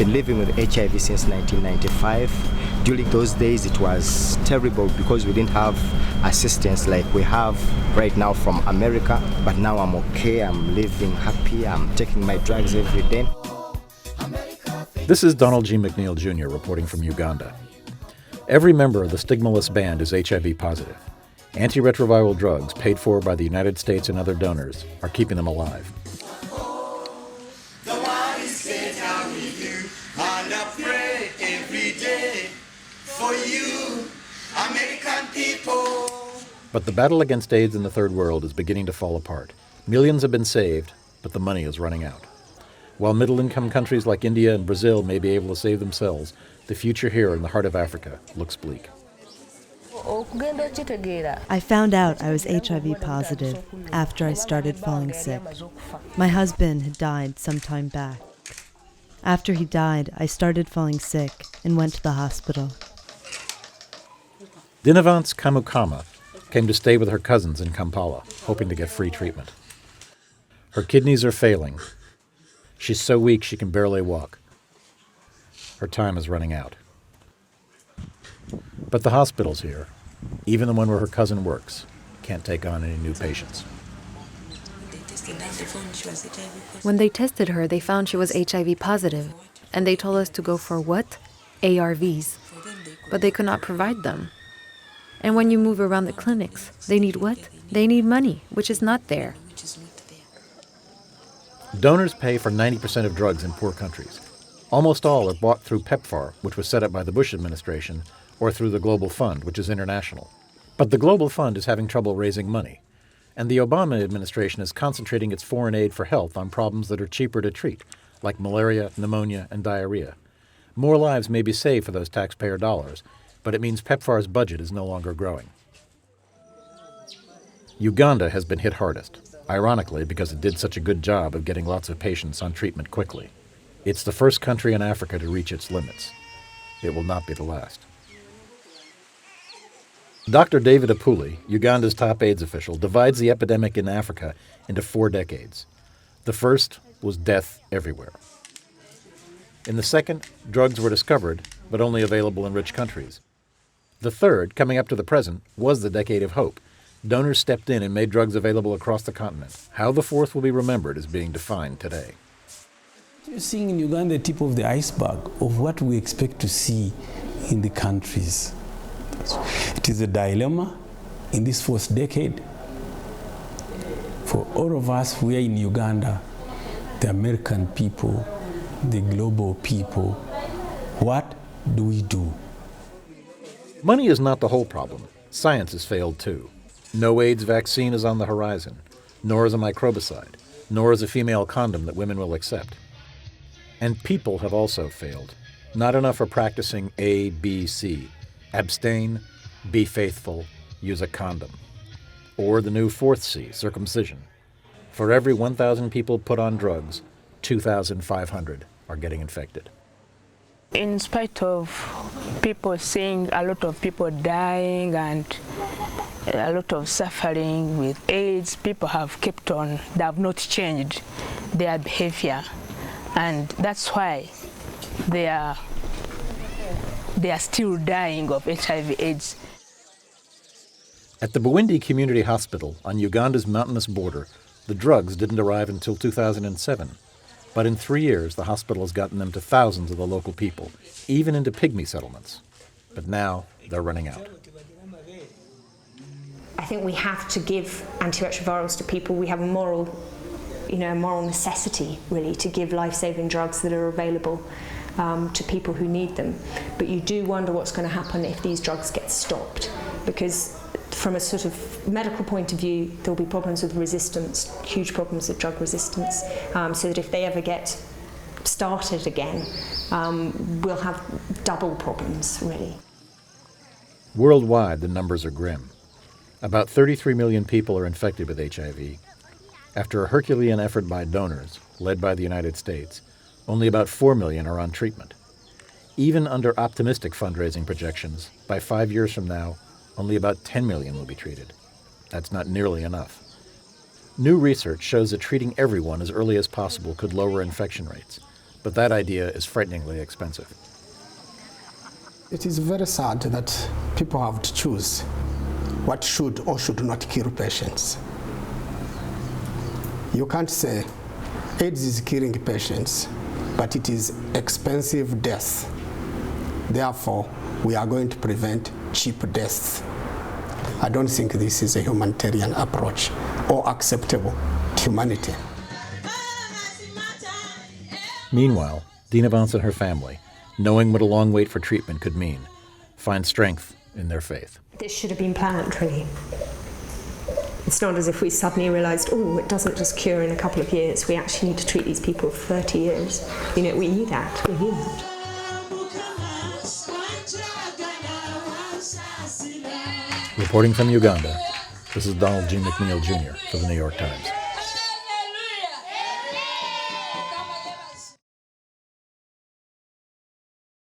been living with HIV since 1995. During those days, it was terrible because we didn't have assistance like we have right now from America. But now I'm okay, I'm living happy, I'm taking my drugs every day. This is Donald G. McNeil Jr. reporting from Uganda. Every member of the stigmaless band is HIV positive. Antiretroviral drugs paid for by the United States and other donors are keeping them alive. But the battle against AIDS in the Third World is beginning to fall apart. Millions have been saved, but the money is running out. While middle-income countries like India and Brazil may be able to save themselves, the future here in the heart of Africa looks bleak. I found out I was HIV positive after I started falling sick. My husband had died some time back. After he died, I started falling sick and went to the hospital. Dinavance Kamukama came to stay with her cousins in Kampala, hoping to get free treatment. Her kidneys are failing. She's so weak she can barely walk. Her time is running out. But the hospitals here, even the one where her cousin works, can't take on any new patients. When they tested her, they found she was HIV positive, and they told us to go for what? ARVs. But they could not provide them. And when you move around the clinics, they need what? They need money, which is not there. Donors pay for 90% of drugs in poor countries. Almost all are bought through PEPFAR, which was set up by the Bush administration, or through the Global Fund, which is international. But the Global Fund is having trouble raising money, and the Obama administration is concentrating its foreign aid for health on problems that are cheaper to treat, like malaria, pneumonia, and diarrhea. More lives may be saved for those taxpayer dollars, but it means PEPFAR's budget is no longer growing. Uganda has been hit hardest, ironically because it did such a good job of getting lots of patients on treatment quickly. It's the first country in Africa to reach its limits. It will not be the last. Dr. David Apuli, Uganda's top AIDS official, divides the epidemic in Africa into 4 decades. The first was death everywhere. In the second, drugs were discovered, but only available in rich countries. The third, coming up to the present, was the decade of hope. Donors stepped in and made drugs available across the continent. How the fourth will be remembered is being defined today. You're seeing in Uganda the tip of the iceberg of what we expect to see in the countries. It is a dilemma in this 4th decade. For all of us who are in Uganda, the American people, the global people, what do we do? Money is not the whole problem. Science has failed too. No AIDS vaccine is on the horizon, nor is a microbicide, nor is a female condom that women will accept. And people have also failed. Not enough are practicing A, B, C. Abstain, be faithful, use a condom. Or the new 4th C, circumcision. For every 1,000 people put on drugs, 2,500 are getting infected. In spite of people seeing a lot of people dying and a lot of suffering with AIDS, people have kept on, they have not changed their behavior. And that's why they are still dying of HIV/AIDS. At the Bwindi Community Hospital on Uganda's mountainous border, the drugs didn't arrive until 2007. But in 3 years, the hospital has gotten them to thousands of the local people, even into pygmy settlements. But now they're running out. I think we have to give antiretrovirals to people. We have a moral necessity, really, to give life-saving drugs that are available to people who need them. But you do wonder what's going to happen if these drugs get stopped, because from a sort of medical point of view, there'll be problems with resistance, huge problems with drug resistance, so that if they ever get started again, we'll have double problems, really. Worldwide, the numbers are grim. About 33 million people are infected with HIV. After a Herculean effort by donors, led by the United States, only about 4 million are on treatment. Even under optimistic fundraising projections, by 5 years from now, only about 10 million will be treated. That's not nearly enough. New research shows that treating everyone as early as possible could lower infection rates. But that idea is frighteningly expensive. It is very sad that people have to choose what should or should not kill patients. You can't say AIDS is killing patients, but it is expensive death. Therefore, we are going to prevent cheap deaths. I don't think this is a humanitarian approach or acceptable to humanity. Meanwhile, Dina Vance and her family, knowing what a long wait for treatment could mean, find strength in their faith. This should have been planned, really. It's not as if we suddenly realised, oh, it doesn't just cure in a couple of years. We actually need to treat these people for 30 years. You know, we knew that. We knew that. Reporting from Uganda, this is Donald G. McNeil Jr. for the New York Times.